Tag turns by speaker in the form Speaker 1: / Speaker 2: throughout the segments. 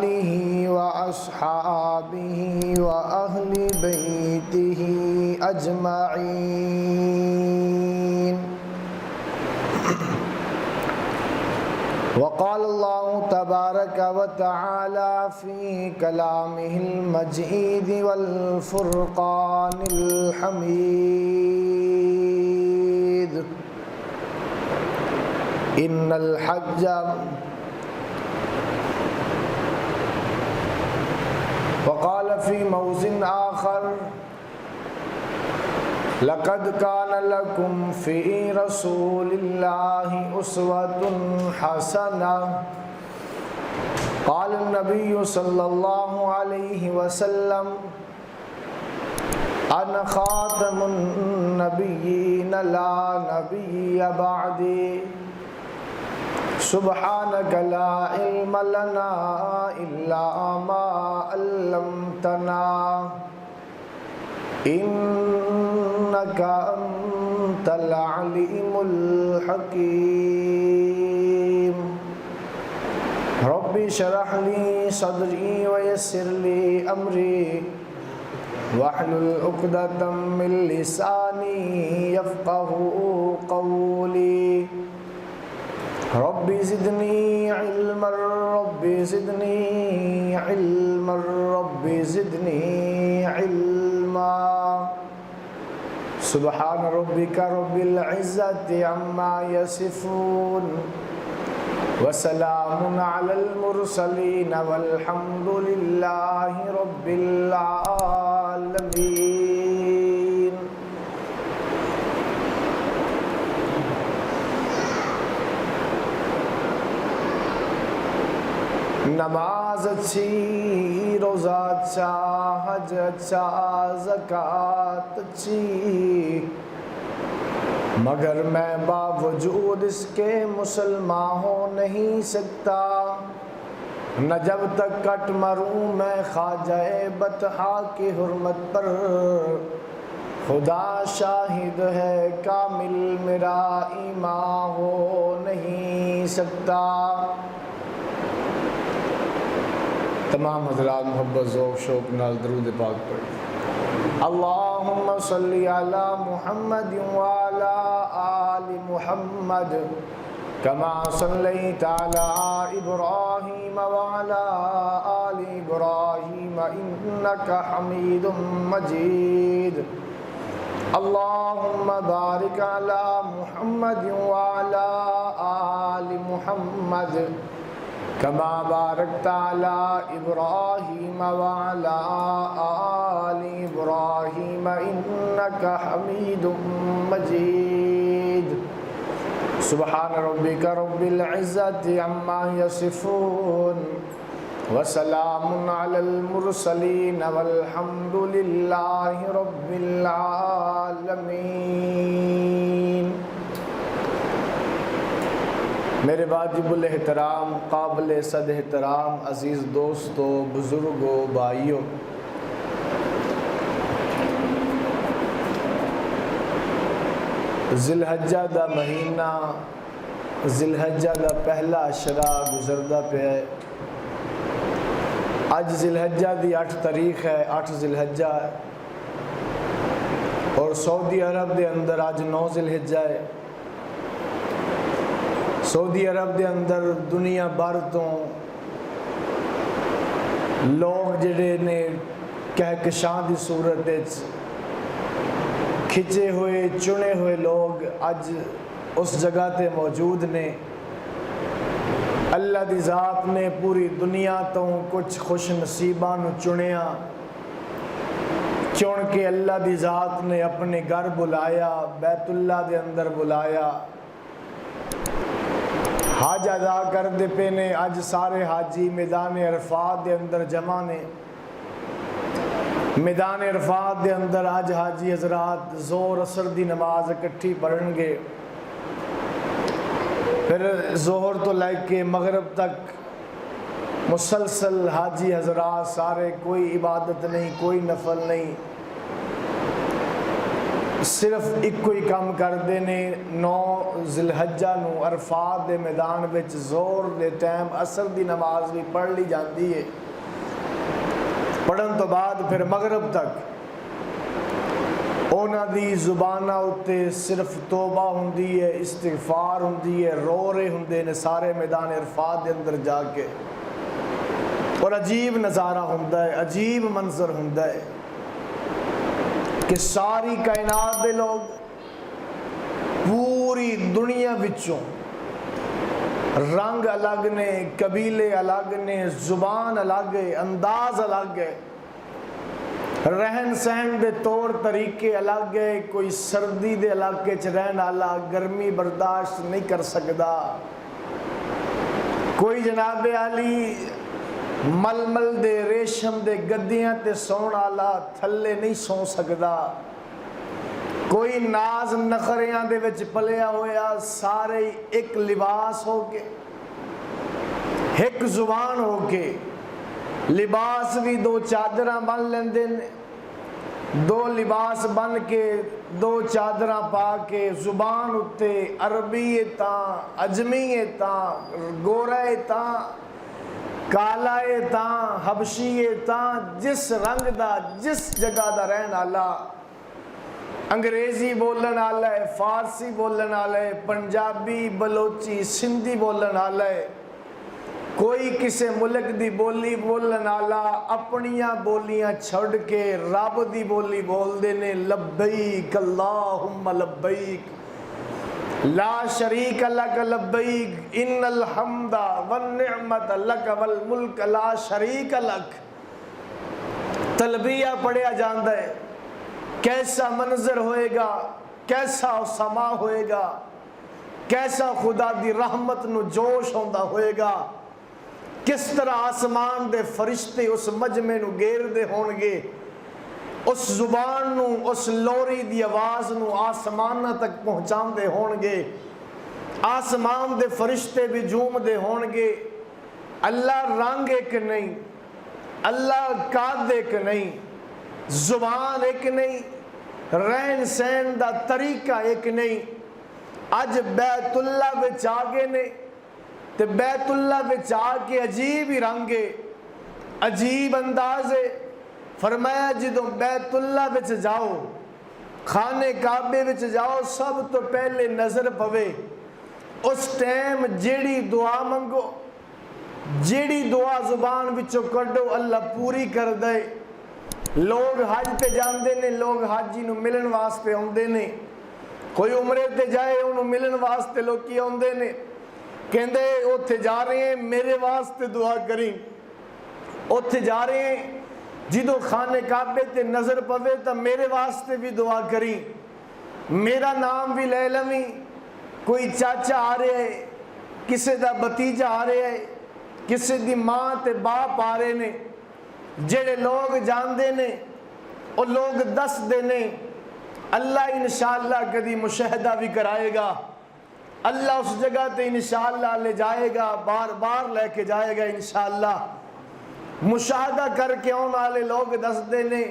Speaker 1: आलिही व अस्हाबिही व अहली बैतिही अजमाईन। वक़ाल अल्लाहु तबारक व तआला फ़ी कलामिहिल मजीद वल फ़ुरक़ानिल हमीद। इन्नल हज्ज वक़ाल फ़ी मौज़िन आख़र लक़द कान लकुम फ़ी रसूलिल्लाहि उस्वतुन हसना। क़ाल नबी सल्लल्लाहु अलैहि वसल्लम अना ख़ातमुन नबिय्यीन ला नबिय्य बअदी। सुब्हानक ला इल्म लना इल्ला मा अल्लमतना इन्नका अंतल अलीमुल हकीम। रब्बि शरह ली सदरी व यस्सिर ली अमरी वहलुल उक़दतम मिन लिसानी यफ़क़हू क़ौली। Rabbi ज़िदनी इल्मन rabbi ज़िदनी इल्मन rabbi ज़िदनी इल्मा। सुब्हान रब्बिका रब्बिल इज़्ज़ति अम्मा यसिफ़ून व सलामुन अलल मुरसलीन वल्हम्दुलिल्लाहि रब्बिल आलमीन। नमाज अच्छी, रोज़ा अच्छा, हज अच्छा, ज़कात अच्छी, मगर मैं बावजूद इसके मुसलमान हो नहीं सकता। न जब तक कट मरूं मैं ख्वाजा बतहा की हुर्मत पर। खुदा शाहिद है कामिल मेरा ईमान हो नहीं सकता। तमाम हज़रात मोहब्बत ज़ौक़ शौक़ नाल दरूद पाक पढ़ें। अल्लाहुम्मा सल्ली अला मुहम्मद व अला आलि मुहम्मद कमा सल्लैता अला इब्राहीम व अला आलि इब्राहीम इन्नका हमीदुम मजीद। अल्लाहुम्मा बारिक अला मुहम्मद व अला आलि मुहम्मद कमा बारकता अला इब्राहीम व अला आलि इब्राहीम इन्नका हमीदुम मजीद। सुब्हान रब्बिका रब्बिल इज़्ज़ति अम्मा यसिफ़ून व सलामुन अलल मुरसलीन वल्हम्दुलिल्लाहि रब्बिल आलमीन। मेरे वाजिबुल एहतराम काबिल सद एहतराम अज़ीज़ दोस्तों, बुज़ुर्गों, भाइयों, ज़िलहज्जा दा महीना, ज़िलहज्जा दा पहला अशरा गुजरदा पे है। अज ज़िलहज्जा दी 8 तारीख है, 8 ज़िलहज्जा है और सऊदी अरब दे अंदर अज 9 ज़िलहज्जा है। सऊदी अरब के अंदर दुनिया भर तो लोग जिहड़े ने कहकशां की सूरत खिंचे हुए चुने हुए लोग अज उस जगह ते मौजूद ने। अल्लाह दी ज़ात ने पूरी दुनिया तो कुछ खुश नसीबां नूं चुनिया, चुन के अल्लाह दी ज़ात ने अपने घर बुलाया, बैतुल्ला दे अंदर बुलाया, हज अदा करते पे ने। अज सारे हाजी मैदान अरफात के अंदर जमा ने। मैदान अरफात के अंदर अज हाजी हजरात जोर असर की नमाज इकट्ठी पढ़नगे। फिर जोहर तो लैके मगरब तक मुसलसल हाजी हजरात सारे, कोई इबादत नहीं, कोई नफल नहीं, सिर्फ एको ही काम करते ने। 9 जिलहज्जा नूं अरफात के मैदान में जोर के टाइम असर की नमाज भी पढ़ ली जाती है। पढ़न तो बाद फिर मगरब तक उन्हां दी जुबाना उत्ते सिर्फ तौबा हुंदी है, इस्तिगफार हुंदी है, रो रहे हुंदे ने सारे मैदान अरफात के अंदर जाके। और अजीब नज़ारा हुंदा है, अजीब मंजर हुंदा है कि सारी कायनात दे लोग पूरी दुनिया विचों रंग अलग ने, कबीले अलग ने, जुबान अलग है, अंदाज अलग है, रहन सहन के तौर तरीके अलग है। कोई सर्दी के इलाके च रहने वाला गर्मी बर्दाश्त नहीं कर सकता, कोई जनाबे आली मलमल दे रेशम दे गद्दियां ते सौण वाला थल्ले नहीं सौ सकता, कोई नाज नखरियां दे विच पलिया होया सारे एक लिबास हो के, एक जुबान हो के, लिबास भी 2 चादरां बन लेंदे ने, 2 लिबास बन के 2 चादरां पा के, जुबान उत्ते अरबी है तां, अजमी है तां, गोरा है तां, काला है तां, हबशी है तां, जिस रंग दा जिस जगह दा रहन वाला, अंग्रेजी बोलन वाला है, फारसी बोलन वाला है, पंजाबी बलोची सिंधी बोलन वाला है, कोई किसी मुल्क की बोली बोलन वाला अपनिया बोलियां छोड़ के रब की बोली बोलते ने। लब्बैक अल्लाहुम्मा लब्बैक ला शरीक लक लब्बैक इन्नल हम्दा वन निअमत लक वल मुल्क ला शरीक लक। तलबिया पढ़िया जाता है, कैसा मंजर होएगा, कैसा समा होएगा, कैसा खुदा दी रहमत नू जोश होंदा होएगा, किस तरह आसमान दे फरिश्ते उस मजमे नू घेरदे होणगे, उस जुबान नू, उस लोरी दी आवाज नू आसमानां तक पहुंचाते होणगे, आसमान दे फरिश्ते भी झूमदे होणगे। अल्लाह रंग एक नहीं, अल्लाह काद एक नहीं, जुबान एक नहीं, रहन सहन दा तरीका एक नहीं। अज बैतुल्ला विच आ गए ने ते बैतुल्ला विच आके अजीब ही रंग है, अजीब अंदाज है। फरमाया जदों बैतुल्ला विच जाओ, खाने काबे विच जाओ, सब तो पहले नजर पवे उस टाइम जेड़ी दुआ मंगो, जेड़ी दुआ जुबान विचों कड्डो अल्लाह पूरी कर दे। लोग हज ते जाते ने, लोग हाजी नूं मिलन वास्ते आउंदे ने, कोई उमरे ते जाए उन्होंने मिलन वास्ते लोग आउंदे ने, कहते उत्थे जा रहे हैं मेरे वास्ते दुआ करी, उत्थे जा रहे हैं जिदों खाने काबे ते नजर पवे तो मेरे वास्ते भी दुआ करी, मेरा नाम भी ले लवी। कोई चाचा आ रहा है, किसी का भतीजा आ रहा है, किसी की माँ ते बाप आ रहे ने, जेड़े लोग जानते ने वो लोग दसदे ने अल्लाह इंशाअल्लाह कदी मुशाहदा भी कराएगा, अल्लाह उस जगह ते इंशाअल्लाह ले जाएगा, बार बार लेके जाएगा इंशाअल्लाह। मुशाहदा करके आने वाले लोग दसदे ने,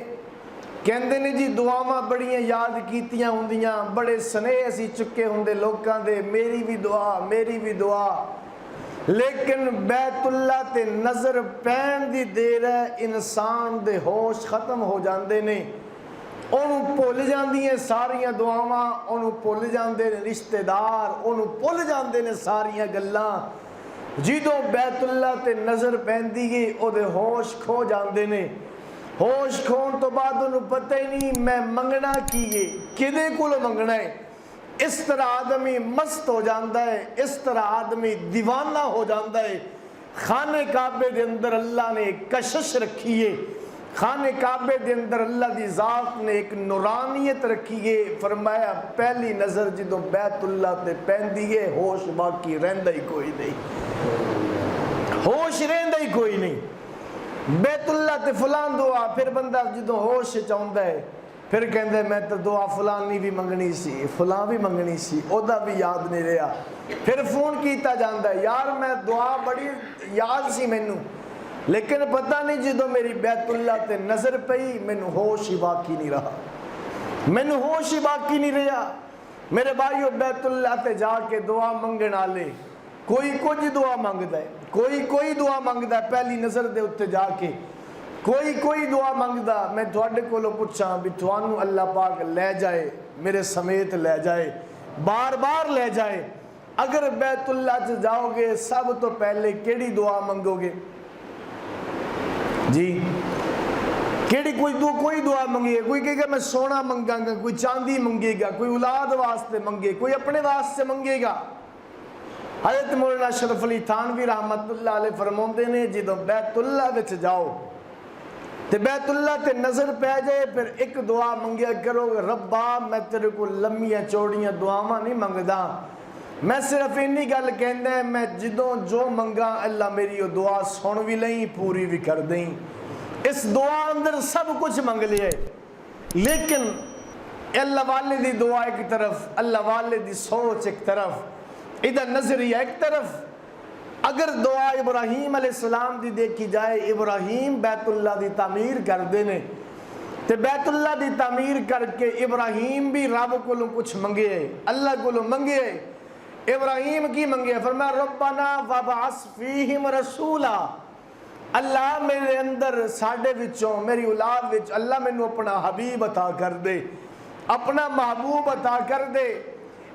Speaker 1: कहते ने जी दुआवां बड़ियां याद कीतियां हुंदियां, बड़े स्नेह असी चुके हुंदे लोकां दे, मेरी भी दुआ, मेरी भी दुआ। लेकिन बैतुल्ला ते नजर पैन दी देर है, इंसान दे होश खत्म हो जाते ने, उन्होंने भुल जांदियां सारियां दुआवां, उन्होंने भुल जाते ने रिश्तेदार, उन्होंने भुल जाते ने सारियां गल्लां। जिदों बैतुल्ला ते नजर पैंदी है उहदे होश खो जाते ने। होश खोण तो बाद उन्होंने पता ही नहीं मैं मंगना की है, किदे कोलों मंगना है। इस तरह आदमी मस्त हो जाता है, इस तरह आदमी दीवाना हो जाता है। खाने काबे के अंदर अल्लाह ने एक कशिश रखी है, खाने काबे के अंदर अल्लाह की ज़ात ने एक नूरानियत रखी है। फरमाया पहली नज़र जो बैतुल्ला ते पैंदी है होश बाकी रहिंदा ही कोई नहीं, होश रहिंदा ही कोई नहीं। बैतुल्ला ते फलान दुआ, फिर बंदा जो होश चाहता है फिर कहते मैं तो दुआ फलानी भी मंगनी सी, फलां भी मंगनी सी, ओदा भी याद नहीं रहा। फिर फोन किया जाता है यार मैं दुआ बड़ी याद सी मैनू, लेकिन पता नहीं जो मेरी बैतुल्ला ते नजर पई मैनू होश ही बाकी नहीं रहा। मैनू होश ही बाकी नहीं रहा। मेरे भाईओ बैतुल्ला ते जाके दुआ मंगण आले कोई कुछ दुआ मंगदा है, कोई दुआ मंगदा है पहली नज़र दे उत्ते जाके, कोई दुआ मंगदा। मैं तुहाडे कोलों पुछां भी तुहानू अल्लाह पाक ले जाए, मेरे समेत ले जाए, बार बार ले जाए, अगर बैतुल्ला च जाओगे सब तो पहले केड़ी दुआ मंगोगे जी? केड़ी कोई दुआ मंगेगा? कोई कहेगा मैं सोना मंगांगा, कोई चांदी मंगेगा, कोई औलाद वास्ते मंगे, कोई अपने वास्ते मंगेगा। हज़रत मौलाना अशरफ अली थानवी रहमतुल्लाह अलैह फरमाते ने जो बैतुल्ला विच जाओ ते बैतुल्ला ते नजर पै जाए फिर एक दुआ मंगिया करो, रब्बा मैं तेरे को लम्मियां चौड़ियां दुआवां नहीं मंगदा, मैं सिर्फ इन्नी गल कहंदा है मैं जिदों जो मंगा अल्लाह मेरी वो दुआ सुन भी लई पूरी भी कर दें। इस दुआ अंदर सब कुछ मंग लिया, लेकिन अल्लाह वाले दी दुआ एक तरफ, अल्लाह वाले दी सोच एक तरफ, इधर नजरिया एक तरफ। अगर दुआ इब्राहीम अलैहिस्सलाम दी देखी जाए, इब्राहीम बैतुल्ला दी तामीर करते ने ते बैतुल्ला दी तामीर करके इब्राहीम भी रब कोलों कुछ मंगे, अल्लाह कोलों मंगे। इब्राहीम की मंगे? फरमाया रब्बना वबअस फीहिम रसूला, अल्लाह मेरे अंदर साडे विचों मेरी औलाद विच अल्लाह मैनू अपना हबीब अता कर दे, अपना महबूब अता कर दे।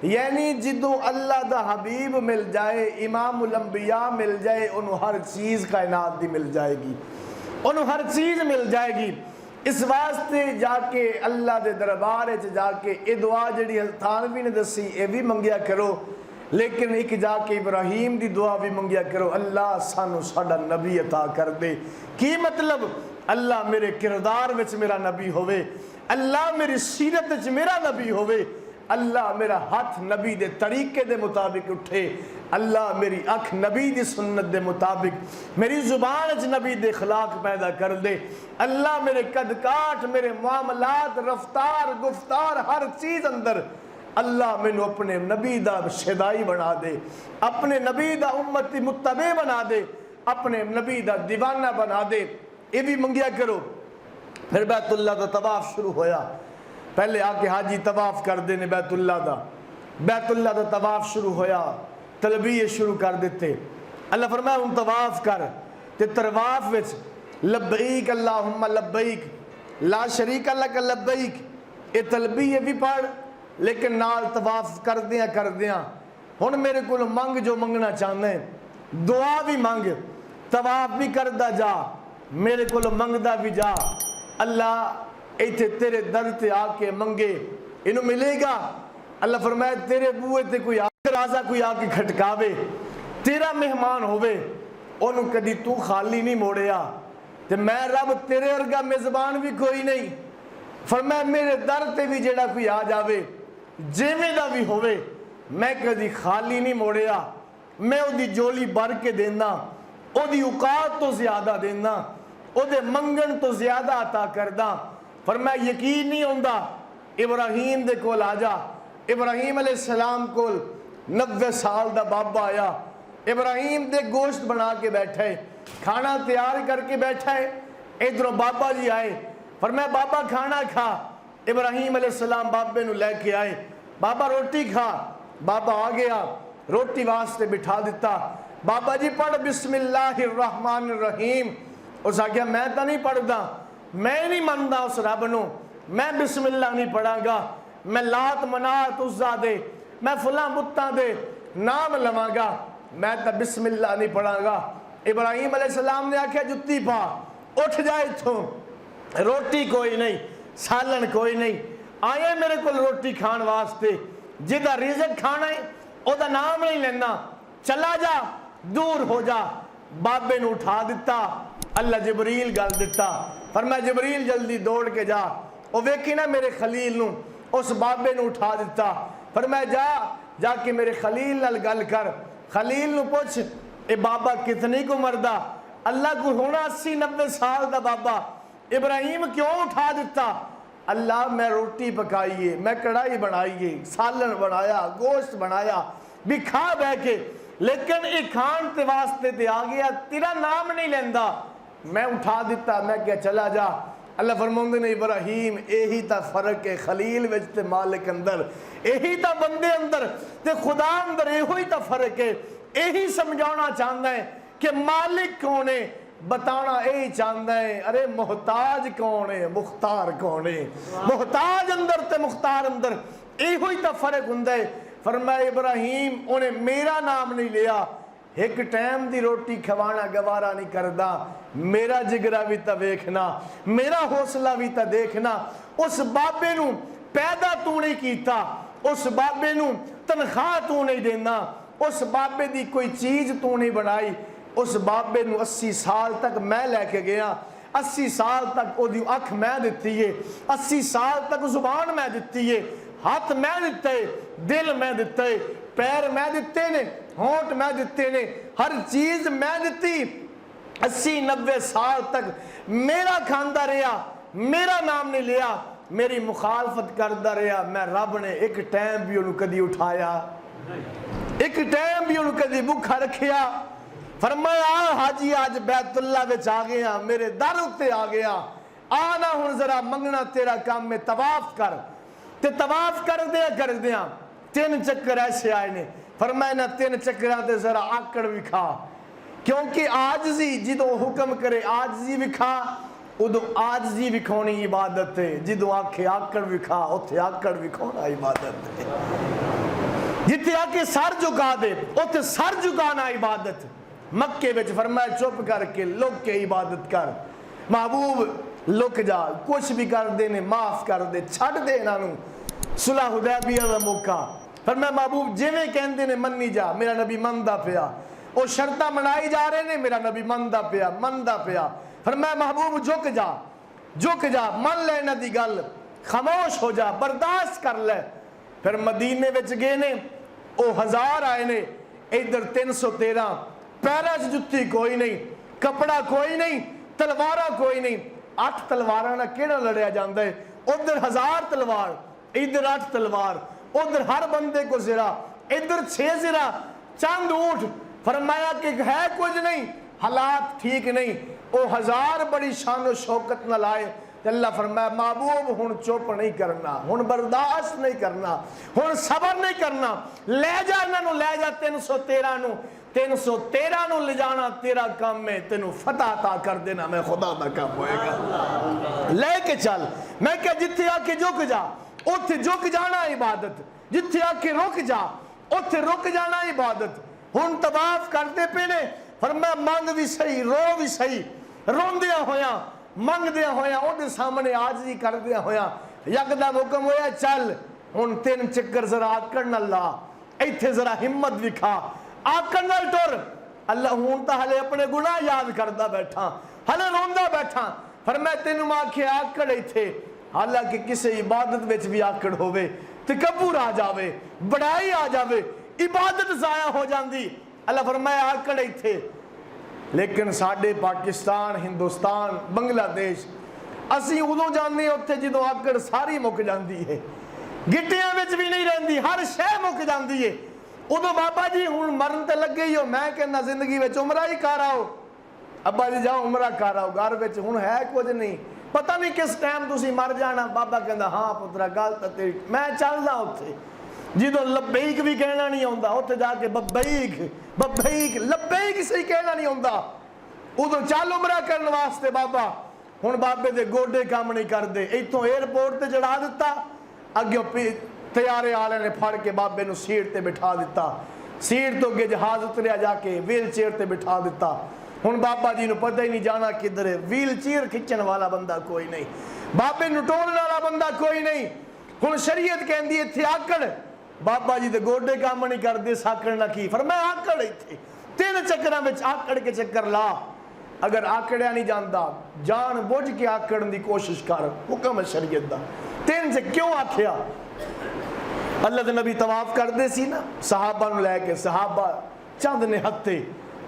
Speaker 1: यानी जिदों अल्लाह दा हबीब मिल जाए, इमामुल अंबिया मिल जाए, उन्होंने हर चीज़ कायनात दी मिल जाएगी, उन्होंने हर चीज़ मिल जाएगी। इस वास्ते जाके अल्लाह दे दरबार च जाके ये दुआ जिहड़ी थानवी ने दसी ये भी मंगिया करो, लेकिन एक जाके इब्राहीम दी दुआ भी मंगिया करो, अल्लाह सानू साडा नबी अता कर दे। की मतलब? अल्लाह मेरे किरदार विच मेरा नबी होवे, अल्लाह मेरी सीरत च मेरा नबी होवे, अल्लाह मेरा हाथ नबी दे तरीके दे मुताबिक उठे, अल्लाह मेरी अख नबी दी सुन्नत दे मुताबिक, मेरी जुबान च नबी दे खिलाक पैदा कर दे, अल्लाह मेरे कद काठ, मेरे मामलात, रफ्तार, गुफ्तार, हर चीज़ अंदर अल्लाह मैनू अपने नबी दा शदाई बना दे, अपने नबी दा उम्मती मुत्तबे बना दे, अपने नबी दा दीवाना बना दे। ये भी मंगिया करो। फिर बैतुल्ला दा तवाफ शुरू होया, पहले आके हाजी तवाफ करते ने बैतुल्ला दा तवाफ शुरू होया, तलबिये शुरू कर दिते। अल्लाह फरमाया हुण तवाफ कर, ते तवाफ विच लब्बैक अल्लाहुम्मा लब्बैक ला शरीका लक लब्बैक, ये तलबिये भी पढ़, लेकिन नाल तवाफ करदियां हुण मेरे को मंग जो मंगना चाहना है, दुआ भी मंग, तवाफ भी करदा जा, मेरे को मंगदा भी जा। अल्लाह इत्थे तेरे दर ते आके मंगे, इनू मिलेगा। अल्लाह फरमाया तेरे बूहे ते कोई दरवाजा कोई आके खटकावे, तेरा मेहमान होवे, ओनू कदी तू खाली नहीं मोड़िया, ते मैं रब तेरे वर्गा मेजबान भी कोई नहीं। फरमाया मेरे दर ते भी जेड़ा कोई आ जावे, जिवें दा भी होवे, मैं कदी खाली नहीं मोड़िया, मैं ओदी जोली भर के देना, ओदी औकात तो ज्यादा देना, ओदे मंगण तो ज्यादा अता करदा। पर मैं यकीन नहीं होंदा, इब्राहीम दे कोल आ जा, इब्राहीम अलैहिस्सलाम कोल 90 साल दा बाबा आया, इब्राहीम दे गोश्त बना के बैठे, खाना तैयार करके बैठा है, इधरों बाबा जी आए, पर मैं बाबा खाना खा, इब्राहीम अलैहिस्सलाम बाबे नू लेके आए, बाबा रोटी खा, बाबा आ गया, रोटी वास्ते बिठा दिता, बाबा जी पढ़ बिस्मिल्लाहिर्रहमानिर्रहीम। उस आख्या मैं तो नहीं पढ़दा, मैं नहीं मनदा उस रब नू, मैं बिस्मिल्लाह नहीं पढ़ांगा, मैं लात मनात उज़्ज़ा दे, मैं फुला बुत्तां दे नाम लवांगा, मैं तो बिस्मिल्लाह नहीं पढ़ांगा। इब्राहीम अलैहिस्सलाम ने आख्या जुत्ती पा, उठ जा इत्थों, रोटी कोई नहीं, सालन कोई नहीं, आया मेरे को रोटी खान वास्ते, जिदा रिज़्क खाना है ओदा नाम नहीं लेना, चला जा, दूर हो जा। बाबे नू उठा दिता, अल्लाह जिबरील गल दिता, पर मैं जिबरील जल्दी दौड़ के जा, वो वेखी ना मेरे खलील नू, उस बाबे नू उठा दिता, पर मैं जाके मेरे खलील नाल गल कर, खलील नू पुछ ए बाबा कितनी को मरदा, अल्लाह को होना 80-90 साल दा बाबा, इब्राहीम क्यों उठा दिता? अल्लाह मैं रोटी पकाइए, मैं कढ़ाई बनाइए, सालन बनाया, गोश्त बनाया, भी खा बह के, लेकिन ये खान ते वास्ते ते आ गया, तेरा नाम नहीं लेंदा, मैं उठा दिता, मैं क्या चला जा। अल्लाह फरमाते ने इब्राहिम यही तो फर्क है खलील विच ते मालिक अंदर, यही तो बंदे अंदर ते खुदा अंदर, यो ही तो फर्क है। यही समझाना चाहता है कि मालिक कौन है, बताना यही चाहता है। अरे मुहताज कौन है, मुख्तार कौन है। मुहताज अंदर ते मुख्तार अंदर यो ही तो फर्क हुंदा है। फरमाया इब्राहिम उन्हें मेरा नाम नहीं लिया, एक टाइम की रोटी खवाना गवारा नहीं करता, मेरा जिगरा भी तो देखना, मेरा हौसला भी तो देखना। उस बाबे नू पैदा तू नहीं कीता, उस बाबे नू तनख्वाह तू नहीं देना, उस बाबे की कोई चीज तू नहीं बनाई। उस बाबे नू 80 साल तक मैं लैके गया, 80 साल तक ओदी अख मैं दिती है, 80 साल तक जुबान मैं दिती है, हाथ मैं दिते, दिल मैं दिते, पैर मैं दिते ने, होंठ मैं दिते ने, हर चीज मैं दिती। 80-90 साल तक मेरा खांदा रहा, मेरा नाम नहीं लिया, मेरी मुखालफत करता रहा। मैं रब ने एक टाइम भी उन्होंने कदी उठाया, एक टाइम भी उन्होंने कदी भुखा रखिया। फरमाया हाजी आज बैतुल्ला विच आ गया, मेरे दर उत्ते आ गया, आना हुण जरा मंगना तेरा काम में तवाफ कर। ते तवाफ कर दिया 3 चक्कर ऐसे आए ने। फरमाया ना 3 चक्कर ते जरा आकड़ विखा, क्योंकि आजजी जिदों हुक्म करे आजजी विखा, उदों आजजी विखानी इबादत है। जिदों आखे आकड़ विखा उत्थे आकड़ विखाना इबादत है। जिथे आके सर झुका दे उत्थे सर झुकाना इबादत। मक्के विच फरमाया चुप करके लुक के इबादत कर, महबूब लुक जा, कुछ भी कर दे ने माफ कर दे, छड़ दे इन्हों। सुलह हुदैबिया दा मौका, फरमाया महबूब जिवें कहंदे ने मन्नी जा, मेरा नबी मनदा पिया। वो शर्तां मनाई जा रहे ने, मेरा नबी मनदा पिया। फरमाया महबूब झुक जा, मन ले इन्हां दी गल, खामोश हो जा, बर्दाश्त कर ले। फिर मदीने विच गए ने, वो 1000 आए ने, इधर 313, पैरां च जुत्ती कोई नहीं, कपड़ा कोई नहीं, तलवारा कोई नहीं। 8 तलवारां नाल किहड़ा लड़िया जांदा है? उधर 1000 तलवार, इधर 8 तलवार, उधर हर बंदे को ज़िरा, इधर 6 ज़िरा, चंद ऊंट। फरमाया कि है कुछ नहीं, हालात ठीक नहीं। वो 1000 बड़ी शान शौकत न लाए। अल्लाह फरमाया महबूब हुण चुप नहीं करना, हुण बर्दाश्त नहीं करना, हुण सबर नहीं करना, ले जा इन्हां ले जा 313 नूं ले जाना तेरा काम है, तेनू फतह अता कर देना मैं खुदा दा काम होएगा। लेके चल, मैं क्या जिथे आके झुक जा उत्थे झुक जाना इबादत, जिथे आके रुक जा उत्थे रुक जाना इबादत। हुण तवाफ करते पे ने, फरमाया मंग भी सही, रो भी सही, रोंदिया होया मंगदिया होया उहदे सामने आजिज़ी करदिया होया यकदम हुक्म होया चल हुण 3 चक्कर जरा आकड़ नाल ला, इत्थे जरा हिम्मत विखा, आकड़ नाल टुर। अल्लाह हुण तां हले अपने गुनाह याद करदा बैठा, हले रोंदा बैठा। फरमाया तैनूं मैं आखिया आकड़ इत्थे, हालांकि किसी इबादत विच भी आकड़ होवे तकब्बुर आ जावे, बड़ाई आ जावे, इबादत जाया हो जाती। अल्लाह फरमाया आकड़ इत्थे। लेकिन साडे पाकिस्तान, हिंदुस्तान, बांग्लादेश असी उदों जाने उत्थे जदों आकड़ सारी मुक जाती है, गिट्टियां विच भी नहीं रहिंदी, हर शह मुक जाती है। उदों बाबा जी हुण मरन ते लगे ही हो, मैं कहना जिंदगी विच उमरा ही कर आओ, अब्बा जी जाओ उमरा कर आओ, घर विच हुण है कुछ नहीं, पता नहीं किस टाइम तुसीं मर जाना। बाबा कहंदा हाँ पुत्रा गल तां तेरी, मैं चलदा उत्थे। जिदों लब्बैक भी कहना नहीं आउंदा, उत्थे जाके बब्बैक बब्बैक लब्बैक सही कहना नहीं आउंदा, उदों चल उमरा करन वास्ते बाबा। हुण बाबे दे गोडे काम नहीं करदे, इत्थों एयरपोर्ट ते चढ़ा दिता, अग्गों तैयारे वाले ने फड़ के बाबे नूं सीट ते बिठा दिता, सीट तो अगे जहाज उतरिया, जाके व्हील चेयर ते बिठा दिता। हुण बाबा जी नूं पता ही नहीं जाना किधर है, व्हील चेयर खिंचण वाला बंदा कोई नहीं, बाबे नूं टोलण वाला बंदा कोई नहीं। हुण शरीयत कहंदी इत्थे आकड़, बाबा जी दे गोडे काम नहीं करते, साकड़ ना की। फरमाया आकड़ इत्थे 3 चक्करां विच आकड़ के चक्कर ला। अगर आकड़िया नहीं जाता जान बुझ के आकड़न की कोशिश कर, हुक्म है शरीयत दा। 3 से क्यों आखिया? अल्लाह दे नबी तवाफ करते सी ना, सहाबा नूं लैके, सहाबा चंद ने हत्ते,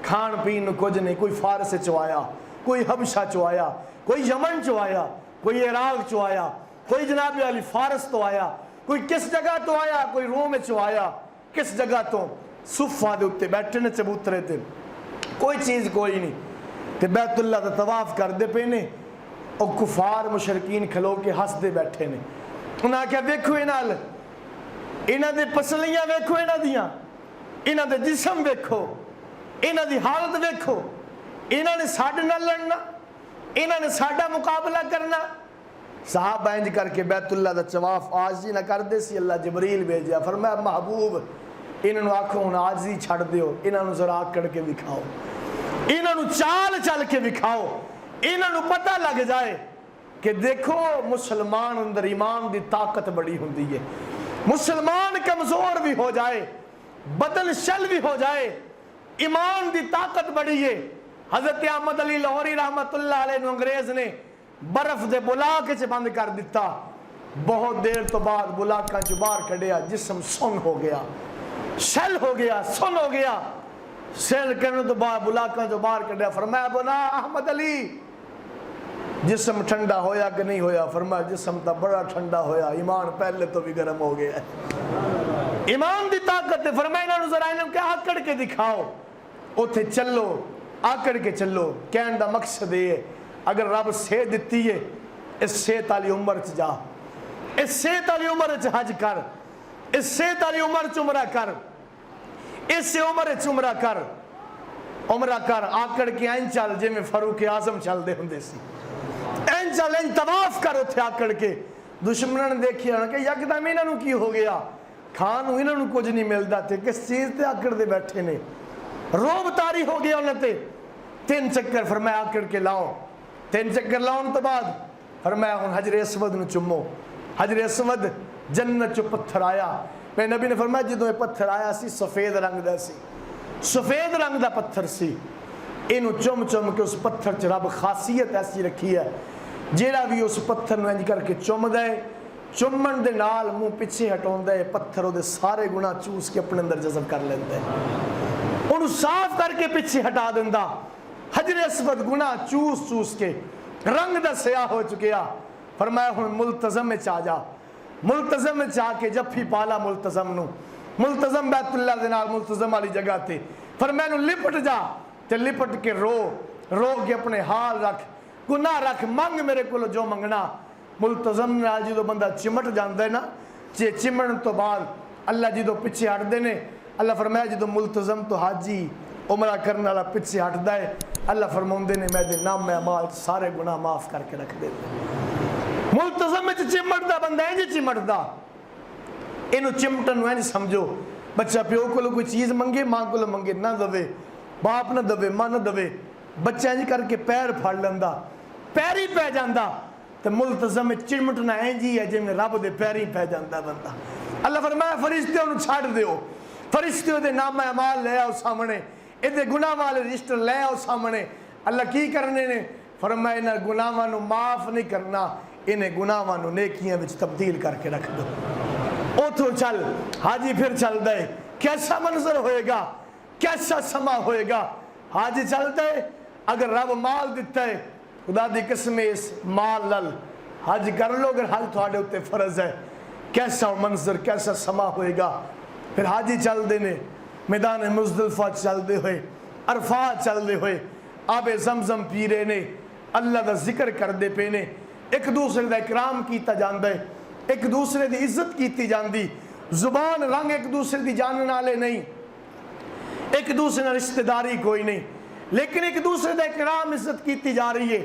Speaker 1: खाण पीन नूं कुछ नहीं, कोई फारस चो आया, कोई हबशा चो आया, कोई यमन चो आया, कोई इराक चो आया, कोई जनाब अली फारस तो आया, कोई किस जगह तो आया, कोई रोम चो आया, किस जगह तो सुफा दे उत्ते बैठे ने चबूतरे ते, कोई चीज़ कोई नहीं, ते बैतुल्ला दा तवाफ करते पे ने। और कुफार मुशरकीन खलो के हसते बैठे ने। उन्हें आख्या वेखो इन्हां दे पसलियां वेखो, इन्हां दे जिस्म वेखो, इन्हां दी हालत वेखो, इन्हां ने साडे नाल लड़ना, इन्हां ने साडा मुकाबला करना। साहबा इंज करके बैतुल्ला दा तवाफ आजी ना करदे सी। अल्लाह जबरील भेजा, फरमाया महबूब इन्होंने आखो हुण आजी छड़ दियो, इन्होंने जरा आकड़ के विखाओ, इन्होंने चाल चल के विखाओ, इन्होंने पता लग जाए कि देखो मुसलमान अंदर ईमान की ताकत बड़ी होंदी है। मुसलमान कमजोर भी हो जाए, बदन शल भी हो जाए, ईमान की ताकत बड़ी है। हजरत अहमद अली लाहौरी रहमतुल्लाह अलैह नूं अंग्रेज ने बर्फ के बुलाक च बंद कर दिता। बहुत देर तो बाद बुलाका च बाहर कढ़िया, जिस्म सुन हो गया, शल हो गया, सुन हो गया। शल करने तो बाद बुलाका जो बाहर कढ़िया, फरमाया बोला अहमद अली जिस्म ठंडा होया कि नहीं होया? फरमाया जिस्म तो बड़ा ठंडा होया, ईमान पहले तो भी गर्म हो गया। ईमान की ताकत है। फरमाया इन्होंने जरा इन्होंने क्या आकड़ के दिखाओ, उथे चलो, आकड़ के चलो। कहने का मकसद ये, अगर रब सेहत दिती है, इस सेहत वाली उम्र च जा, इस सेहत वाली उम्र च हज कर, इस सेहत वाली उम्र च उमरा कर, इस उम्र च उमरा कर, उमरा कर। आकड़ के इंज चल जिवें फारूक आजम चलते होंदे सी, इंज चल, इंज तवाफ कर उथे आकड़ के। दुश्मन ने देखिया कि यकदम इन्हों की हो गया, खान इन्हों कुछ नहीं मिलता, तो किस चीज़ से आकड़ते बैठे ने। रोब तारी हो गया उन्होंने। 3 चक्कर फरमाया आकड़ के लाओ। 3 चक्कर लाने तो बाद फरमाया हुण हजरे असवद नूं चुमो। हजरे असवद जन्नत चो पत्थर आया। मैं नबी ने फरमाया जो ये पत्थर आया सी सफेद रंग का सी, सफेद रंग का पत्थर सी। इनू चुम चुम के उस पत्थर च रब खासियत ऐसी रखी है, जेड़ा भी उस पत्थर नूं इंज करके चुमदा है, चुमन दे नाल मुंह पिछे हटाउंदा है, पत्थर उहदे सारे गुनाह चूस के अपने अंदर जज़ब कर लैंदा है, उन्हें साफ करके पिछे हटा दिंदा। हजरे अस्वद गुनाह चूस चूस के रंग दा स्याह हो चुकिया। फरमाया हुण मुल्तज़म में आ जा। मुल्तज़म में आके जफ्फी पाला मुल्तज़म नूं, मुल्तज़म बैतुल्ला दे नाल मुल्तज़म वाली जगह ते। फरमाया लिपट जा, ते लिपट के रो, रो के अपने हाल रख, गुनाह रख, मंग मेरे को जो मंगना। मुल्तज़म नाल जो बंदा चिमट जाता है ना, जे चिमन तो बाद अल्लाह जो पिछे हटते ने, अल्लाह फरमाया जो मुल्तज़म तो हाजी उमरा करने वाला पिछे हटता है, अल्लाह फरमाउंदे ने मैं दे नाम अमाल सारे गुनाह माफ करके रख दे। मुल्तज़म में चिमटदा बंदा इंज चिमटदा। इनू चिमटन इंज समझो, बच्चा प्यो को कोई चीज़ मंगे, मां को मंगे ना दवे, बाप ना दवे, मां ना दवे, बच्चा इंज करके पैर फड़ लेंदा, पैरी पै जाता। तो मुल्तज़म में चिमटना इंज ही है जिवें रब दे पैरी पै जाता बंदा। अल्लाह फरमाया फरिश्ते उन्हें छड़ दिओ, फरिश्ते उहदे नाम अमाल ले आओ सामने, इहदे गुनाह वाले रजिस्टर ले आओ सामने। अल्लाह की करने ने? फरमाया इन्हां गुनाहां नूं माफ नहीं करना, इन्हें गुनाहां नूं नेकियां विच तब्दील करके रख दो। उथों चल, हाजी फिर चलता है, कैसा मंजर होएगा, कैसा समा होएगा। हाजी चलता है, अगर रब माल दिता है, खुदा दी कसम इस माल नाल हज कर लो, अगर हज थोड़े उत्ते फर्ज है, कैसा मंजर, कैसा समा होएगा। फिर हाजी चलते ने मैदान मुज़दलिफा चलते हुए, अरफात चलते हुए आबे ज़मज़म पी रहे ने, अल्लाह का जिक्र करते पे ने, एक दूसरे का इकराम किया जाता है, एक दूसरे की इज्जत की जाती, जुबान रंग एक दूसरे की जानने वाले नहीं, एक दूसरे ਨਾਲ रिश्तेदारी कोई नहीं, लेकिन एक दूसरे का इकराम इज्जत की जा रही है।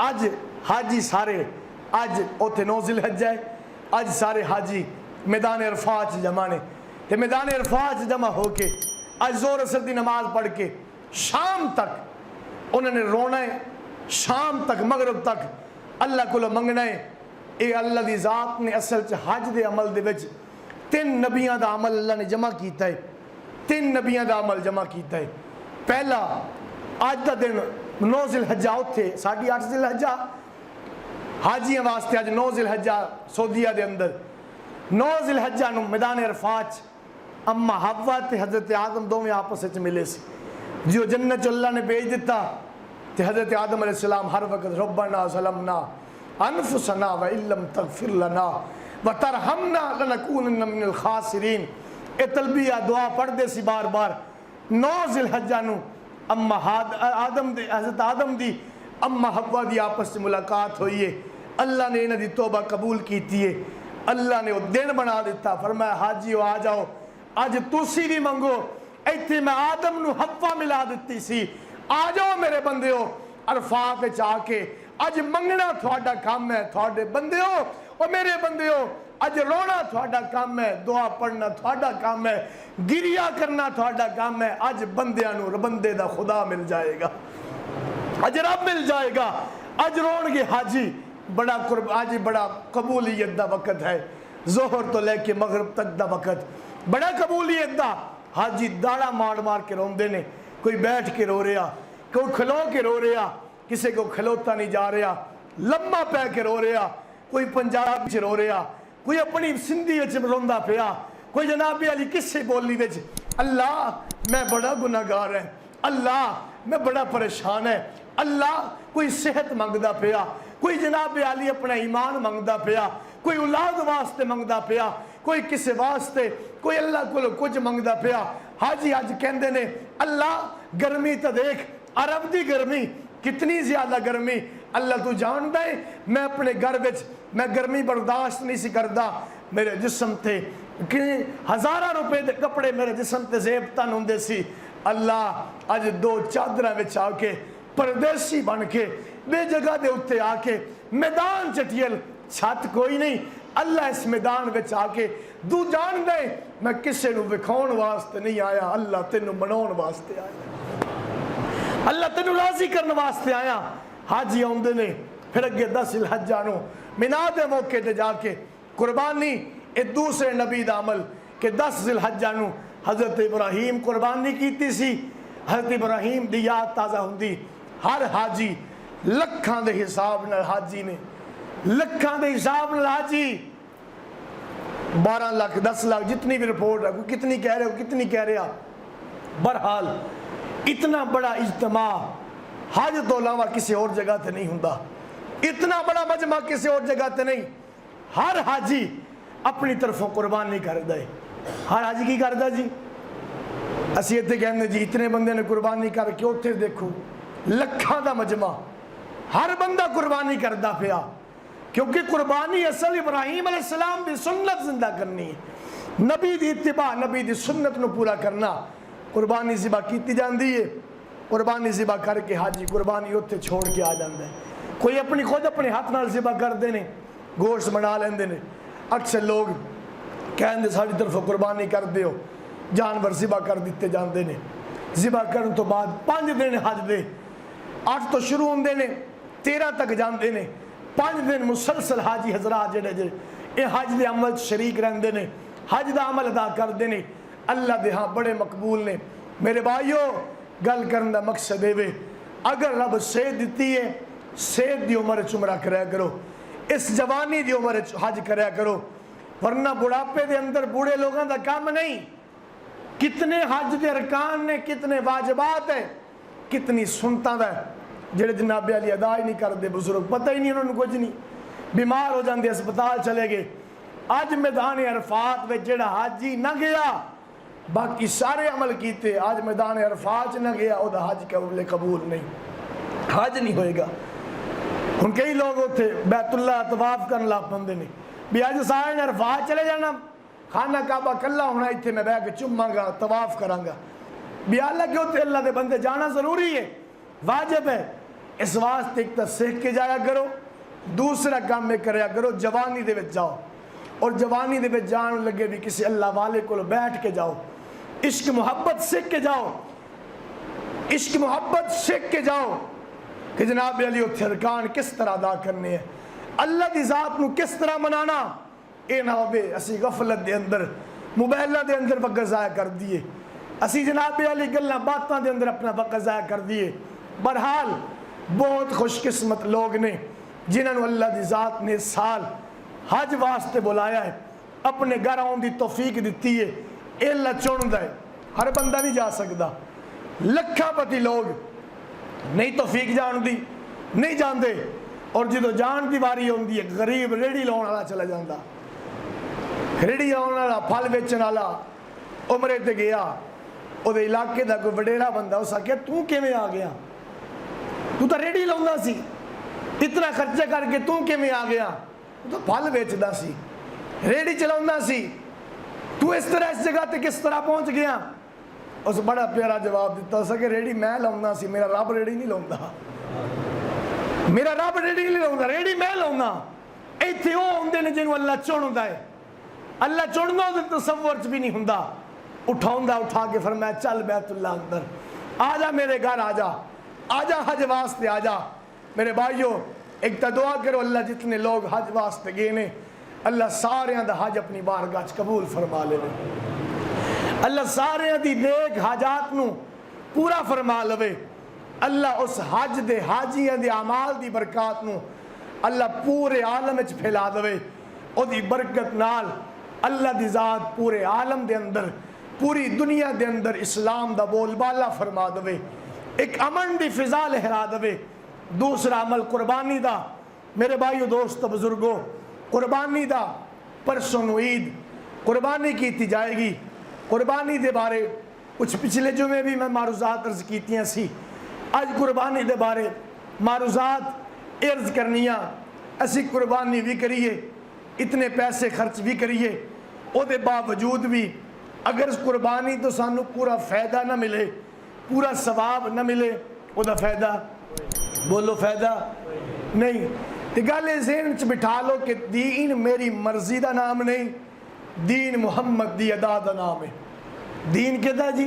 Speaker 1: अज हाजी सारे, अज उथे 9 ज़िलहज्जा है, अज सारे हाजी मैदान अरफात जमा ने, ते मैदान अरफात जमा होके अज जोर असर की नमाज पढ़ के शाम तक उन्होंने रोना है, शाम तक मगरब तक अल्लाह को मंगना है। ये अल्लाह की जात ने असल च हज के अमल दे विच 3 नबियां का अमल अल्लाह ने जमा किया है, 3 नबियां का अमल जमा किया है। पहला अज का दिन 9 ज़िलहज्जा, उत्थे 8.5 ज़िलहज्जा हाजियां वास्ते अज 9 ज़िलहज्जा सऊदीया के अंदर 9 ज़िलहज्जा नूं मैदान अरफात अम्मा हव्वा ते हज़रत आदम दोवें आपस में मिले सी। जो जन्नत अल्लाह ने भेज दिता, तो हज़रत आदम अलैहिस्सलाम हर वक्त रब्बना ज़लमना अनफुसना व इल्लम तगफिर लना व तरहमना लनकूनन्ना मिनल खासिरीन, ए तलबिया दुआ पढ़ते सी बार बार। 9 ज़िलहज्जा नूं अम्मा आदम दे, हज़रत आदम दी अम्मा हव्वा की आपस में मुलाकात हुई है, अल्लाह ने इन्हों की तौबा कबूल की है, अल्लाह ने वो दिन बना दिता। फरमाया हाजी आ जाओ, अज तुसी भी मंगो, इत्थे मैं आदम नू हव्वा मिला दी सी, आ जाओ मेरे बंदे अरफात आके, अज मंगना थोड़ा काम है, थोड़े बंदे और मेरे बंदे अज रोना थोड़ा काम है, दुआ पढ़ना थोड़ा काम है, गिरिया करना थोड़ा काम है। अज बंदियां नू बंदे दा खुदा मिल जाएगा, अज रब मिल जाएगा, अज रोणगे हाजी। बड़ा आज बड़ा कबूलियत दा वक्त है, जोहर तो लेके मगरब तक दा वक्त बड़ा कबूलियत दा। हाजी दाड़ा मार मार के रोंदे ने, कोई बैठ के रो रहा, कोई खलो के रो रहा, किसी को खलोता नहीं जा रहा, लम्मा पै के रो रहा, कोई पंजाब च रो रहा, कोई अपनी सिंधी रोंदा पिया, कोई जनाबे वाली किसी बोली विच अल्लाह मैं बड़ा गुनाहगार है, अल्लाह मैं बड़ा परेशान है, अल्लाह कोई सेहत मंगदा पिया, कोई जनाबे वाली अपना ईमान मंगदा पिया, कोई औलाद वास्ते मंगदा पिया, कोई किसी वास्ते, कोई अल्लाह को कुछ मंगदा पिया। हाजी अज कहंदे ने अल्लाह गर्मी तो देख, अरब की गर्मी कितनी ज्यादा गर्मी, अल्लाह तू जानदा है मैं अपने घर में मैं गर्मी बर्दाश्त नहीं सी करदा, मेरे जिस्म थे कि हज़ारों रुपए के कपड़े मेरे जिस्म ते जेब तन होंदे सी, अल्लाह अज दो चादर में आके परदेसी बन के बेजगह के उत्ते आके मैदान चटियल, छत कोई नहीं, अल्लाह इस मैदान में आके तू जान दे मैं किसी को विखाउन वास्ते नहीं आया, अल्लाह तेनू मनाउन वास्ते आया, अल्लाह तेनू राजी करने वास्ते आया। हाजी आउंदे ने फिर अगे 10 जिलहज्जा नूं मिना दे मौके ते जाके कुर्बानी, ए दूसरे नबी दा अमल कि 10 जिलहज्जा नूं हज़रत इब्राहीम कुर्बानी कीती सी। हज़रत इब्राहीम दी याद ताज़ा हुंदी, हर हाजी लखां दे हिसाब नाल हाजी ने, लखां दे हिसाब नाल हाजी 12 लाख 10 लाख जितनी भी रिपोर्ट है, कोई कितनी कह रहे हो कितनी कह रहा, बहरहाल इतना बड़ा इज्तिमा हज तो अलावा किसी और जगह ते नहीं हुंदा, इतना बड़ा मजमा किसी और जगह ते नहीं। हर हाजी अपनी तरफों कुर्बानी करदा है। हर हाजी की करदा जी, असी इत्थे कहंदे जी इतने बंदे ने कुर्बानी करके, उत्थे देखो लखां दा मजमा, हर बंदा कुर्बानी करदा पिया, क्योंकि कुर्बानी असल इब्राहीम अलैहिस्सलाम दी सुन्नत जिंदा करनी है, नबी दी इत्तिबा, नबी दी सुन्नत नूं पूरा करना। कुर्बानी ज़िबा की जाती है, कुर्बानी ज़िबा करके हाजी कुर्बानी उत्थे छोड़ के आ जाता है। कोई अपनी खुद अपने हाथ नाल ज़िबा करते हैं, गोश्त बना लेंदे ने। अक्सर लोग कहते साड़ी तरफों कुर्बानी कर दो, जानवर ज़िबा कर दिते जाते हैं। ज़िबा करने तो बाद 5 दिन हज दे, 8 तो शुरू होंगे ने 13 तक जाते हैं, 5 दिन मुसलसल हाजी हजरात जेडे ये हज के अमल शरीक रहते हैं, हज का अमल अदा करते हैं, अल्लाह दे हाँ बड़े मकबूल ने। मेरे भाइयों गल करने का मकसद है, अगर रब सेहत दी है, सेहत की उम्र उमरा कराया करो, इस जवानी की उम्र हज कराया करो, वरना बुढ़ापे के अंदर बूढ़े लोगों का काम नहीं। कितने हज के अरकान ने, कितने वाजबात है, कितनी सुनता है, जेडे जनाबे वाली अदा ही नहीं करते बुजुर्ग, पता ही नहीं उन्होंने कुछ नहीं, बीमार हो जाते अस्पताल चले गए। अज मैदान अरफात में जेड़ा हाजी ना गया, बाकी सारे अमल किए, आज मैदान अरफात न गया, वह हज कबूल नहीं, हज नहीं होएगा। हुण कई लोग उत्थे बैतुल्ला तवाफ करन लग पैंदे ने भी अज सारे अरफात चले जाना, खाना काबा कला होना, इत्थे मैं बह के चुमांगा तवाफ करांगा। भी हालांकि उत्थे अल्लाह के बंदे जाना जरूरी है, वाजिब है। इस वास्ते एक तो सीख के जाया करो, दूसरा काम में कराया करो, जवानी दे विच जाओ, और जवानी दे विच जान लगे भी किसी अल्लाह वाले को बैठ के जाओ, इश्क मुहब्बत सीख के जाओ, इश्क मुहब्बत सीख के जाओ कि जनाब अली उत्थे अरकान किस तरह अदा करने हैं, अल्लाह की ज़ात नूं किस तरह मनाना। ये ना होवे असी गफलत के अंदर मोबाइलों के अंदर वक्त ज़ाया कर दिए, असी जनाब अली गल्लां बातों के अंदर अपना वक्त ज़ाया कर दिए। बहरहाल बहुत खुशकिस्मत लोग ने जिन्होंने अल्लाह की ज़ात ने साल हज वास्ते बुलाया है, अपने घर आने की तौफीक दी है। अल्लाह चुनता है, हर बंदा नहीं जा सकता। लखापति लोग नहीं तौफीक जानती, नहीं जानते, और जो जान की वारी आती है गरीब रेहड़ी लाने वाला चला जाता, रेहड़ी लाने वाला फल बेचने वाला उमरे ते गया, वो इलाके का कोई वडेरा बंदा, उस आख्या तू किवें आ गया, तू तो रेड़ी लाउंदा सी, इतना खर्चा करके तू किवें आ गया? तू तो फल बेचदा सी, रेड़ी चलाउंदा सी, तू इस तरह इस जगह ते किस तरह पहुंच गया? उस बड़ा प्यारा जवाब दिता उस कि रेड़ी मैं लाउंदा सी, मेरा रब रेड़ी नहीं लाउंदा, मेरा रब रेड़ी नहीं लाउंदा, रेड़ी मैं लाउंदा। इत्थे वो आउंदे ने जिन्हों अल्लाह चुनदा है, अल्लाह चुनदा उहदे तसव्वुर च भी नहीं हुंदा। उठाउंदा, उठा के फरमाया चल बैतुल्लाह अंदर आ जा, मेरे घर आ जा, आ जा हज वास्ते आ जा। मेरे भाइयों एक तो दुआ करो अल्लाह जितने लोग हज वास्ते गए ने अल्लाह सारियां दा हज अपनी बारगाह च कबूल फरमा लेवे, अल्लाह सारियां दी नेक हाजात नू पूरा फरमा लवे। अल्लाह उस हज दे हाजियां दे अमाल दी बरकत नू अल्लाह पूरे आलम विच फैला देवे। ओदी बरकत नाल अल्लाह दी जात पूरे आलम दे अंदर, पूरी दुनिया दे अंदर इस्लाम दा बोलबाला फरमा देवे, एक अमन दी फिजा लहरा देवे। दूसरा अमल कुर्बानी दा। मेरे भाइयों दोस्तों बुजुर्गों, कुर्बानी दा परसों नूं ईद कुर्बानी की जाएगी। कुर्बानी दे बारे कुछ पिछले जुमे भी मैं मारूजात अर्ज कीतियां सी, अज कुर्बानी दे बारे मारूजात अर्ज करनिया। असी कुर्बानी भी करिए, इतने पैसे खर्च भी करिए, उहदे बावजूद भी अगर इस कुर्बानी तो सानू पूरा फायदा ना मिले, पूरा सवाब ना मिले, उहदा फायदा बोलो फायदा नहीं। तो गल ज़हन च बिठा लो कि दीन मेरी मर्जी का नाम नहीं, दीन मुहम्मद दी अदा का नाम है। दीन कहता जी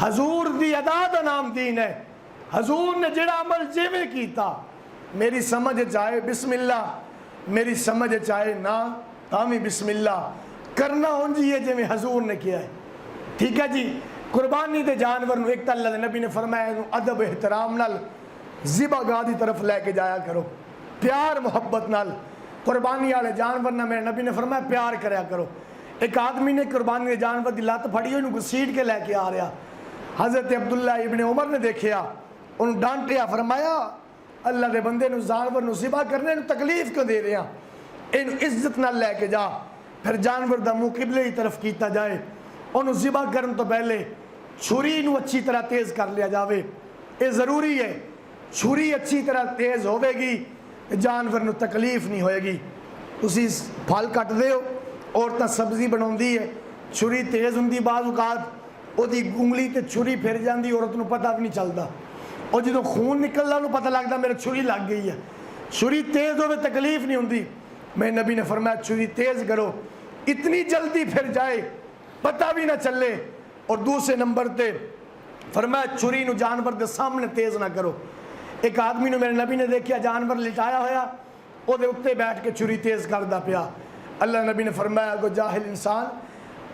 Speaker 1: हजूर दी अदा का नाम दीन है। हजूर ने जिहड़ा अमल जिवें कीता, मेरी समझ चाहे बिस्मिल्लाह, मेरी समझ चाहे ना तामी बिस्मिल्लाह, करना उंज ही है जिवें हजूर ने किया है। ठीक है जी। कुर्बानी दे जानवर नूं एक अल्लाह दे नबी ने फरमाया अदब एहतराम नाल ज़िबागाह दी तरफ लैके जाया करो, प्यार मुहब्बत नाल। कुर्बानी वाले जानवर ना मेरे नबी ने फरमाया प्यार करया करो। एक आदमी ने कुर्बानी के जानवर की लत्त फड़ी, उन्होंने घसीट के लैके आ रहा। हज़रत अब्दुल्ला इब्ने उमर ने देखिया, उन्होंने डांटिया, फरमाया अल्लाह के बंदे नूं जानवर नूं ज़िबा करने नूं तकलीफ क्यों दे रहे हैं, इन्हूं इज्जत नाल लैके जा। फिर जानवर का मुँह किबले की तरफ किया जाए, उन्होंने ज़िबा करने तो पहले छुरी नूं अच्छी तरह तेज़ कर लिया जाए। ये ज़रूरी है, छुरी अच्छी तरह तेज़ होगी, जानवर नूं तकलीफ नहीं होएगी। तुसीं फल कटदे हो, औरतां सब्जी बनाउंदी है, छुरी तेज़ हुंदी, बाज़ औकात ओदी उंगली ते छुरी फिर जाती, औरत नूं पता भी नहीं चलता, और जो खून निकलदा उन्होंने पता लगता मेरे छुरी लग गई है। छुरी तेज़ हो तकलीफ नहीं होंदी। मेरे नबी ने फरमाया छुरी तेज़ करो, इतनी जल्दी फिर जाए पता भी ना चले। और दूसरे नंबर पे फरमाया छुरी नूं जानवर के सामने तेज़ ना करो। एक आदमी ने मेरे नबी ने देखा जानवर लिटाया होया, उहदे उत्ते बैठ के छुरी तेज़ करदा पिया। अल्लाह नबी ने फरमाया को जाहिल इंसान,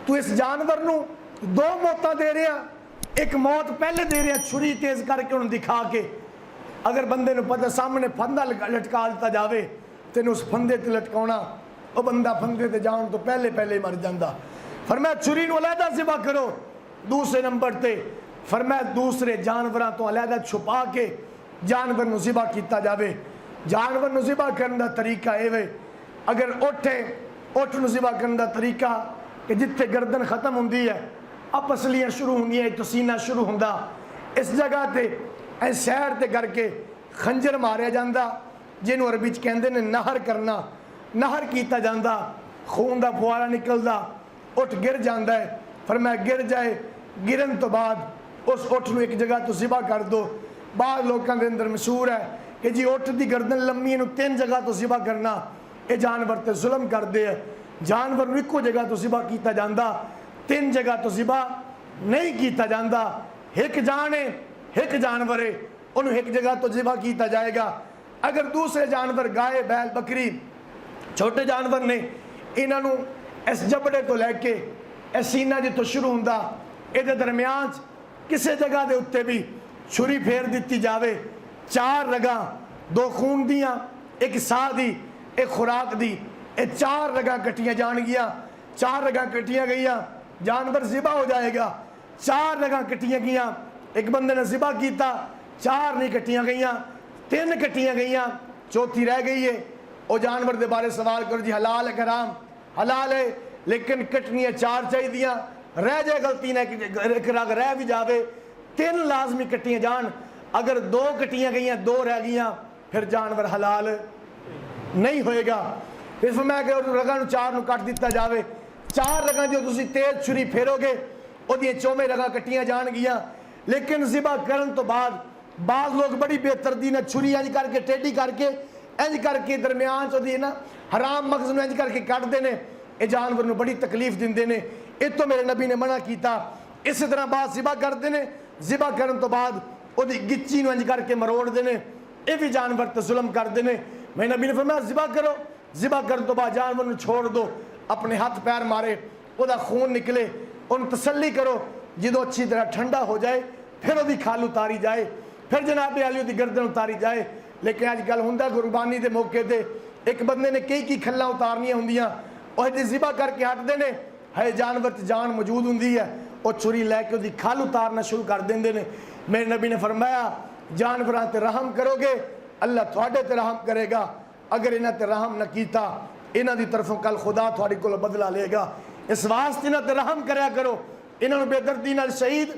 Speaker 1: तू इस जानवर नूं दो मौतां दे रहा, एक मौत पहले दे रहा छुरी तेज़ करके उन्हें दिखा के। अगर बंदे नूं पता सामने फंदा लटका दिता जाए, तेन उस फंदे ते लटकाउणा, वह बंदा फंदे ते जाण तो पहले पहले ही मर जाता। फरमाया छुरी नूं अलहदा ज़िबा करो। दूसरे नंबर ते फरमाया दूसरे जानवरों तो अलहदा छुपा के जानवर नूं ज़िबा किया जाए। जानवर नूं ज़िबा करने का तरीका यह वे, अगर उठ नूं ज़िबा करने का तरीका कि जिथे गर्दन खत्म होंदी है, पसलियाँ शुरू होंदियां, तो सीना शुरू होंदा, इस जगह ते ऐ सैर ते करके खंजर मारिया जाता, जिन्हों अरबी च कहंदे ने नहर करना। नहर किया जाता, खून का फुआरा निकलता, उठ गिर जाता है। फिर मैं गिर जाए, गिरन तो बाद उस उठ नूं एक जगह तो ज़िबा कर दो। बाद लोगों के अंदर मशहूर है कि जी उठ की गर्दन लम्मी, इनू 3 जगह तो ज़िबा करना, ये जानवर तो जुल्म करते हैं। जानवर नूं इक्को जगह तो ज़िबा किया जाता, 3 जगह तो ज़िबा नहीं किया जाता। एक जान है, एक जानवर है, उन्होंने एक जगह तो ज़िबा किया जाएगा। अगर दूसरे जानवर गाय बैल बकरी छोटे जानवर ने, इन्हों इस जबड़े तो लैके इस सीना जो तो शुरू होंदा, ये दरम्यान किसी जगह के उत्ते भी छुरी फेर दी जाए। 4 रगां, 2 खून दियाँ, एक साह दी, एक खुराक दी, ये 4 रगां कट्टियां जाणगियां। 4 रगां कट्टियां गईयां, जानवर ज़िबा हो जाएगा। 4 रगां कट्टियां गईयां, एक बंदे ने ज़िबा किया, 4 नहीं कट्टियां गईयां, 3 कट्टियां गईयां, चौथी रह गई है। वो जानवर के बारे सवाल करो जी हलाल है हराम? हलाल है, लेकिन कटनियाँ 4 चाहिए, रह जाए गलती ने एक रग रह भी जाए, 3 लाजमी कट्टियां जान। अगर 2 कटियां गई, 2 रह गई, फिर जानवर हलाल नहीं होएगा। फिर फरमाया कि रगां 4 कट दिता जाए। 4 रगां जो तुसी तेज छुरी फेरोगे ओदियां 4वें रगां कटियां जाणगियां। लेकिन ज़िबा करन तो बाद बाज़ लोग बड़ी बेतरती ने छुरी इंज करके टेढ़ी करके इंज करके दरम्यान चोदी ना हराम मगज़ नूं इंज करके कटदे ने। ये जानवर नूं बड़ी तकलीफ दिंदे ने। इस तो मेरे नबी ने मना किया। इस तरह बाद ज़िबा करते हैं, ज़िबा करन तो बाद ओदी गिच्ची नूं इंज करके मरोड़ते हैं। ये भी जानवर तो जुल्म करते हैं। मेरे नबी ने फरमाया ज़िबा करो, ज़िबा करन तो बाद जानवर नूं छोड़ दो, अपने हाथ पैर मारे, ओदा खून निकले, उन्हें तसल्ली करो। जो अच्छी तरह ठंडा हो जाए फिर वो खाल उतारी जाए, फिर जनाब अली की गर्दन उतारी जाए। लेकिन अजकल होंगे कुर्बानी के मौके पर एक बंदे ने कई खल्लां उतारनियां होंदियां, और जो ज़िबा करके हटते हैं है जानवर च जान मौजूद होंगी है, वो छुरी लैके उसकी खल उतारना शुरू कर देंगे ने। मेरे नबी ने फरमाया जानवरों ते रहम करोगे अल्लाह थोड़े ते रहम करेगा। अगर इन्हां ते रहम न किया इन्हां दी तरफों कल खुदा थोड़े को बदला लेगा। इस वास्ते इन्हां ते रहम करया करो, इन्हां नूं बेदर्दी नाल शहीद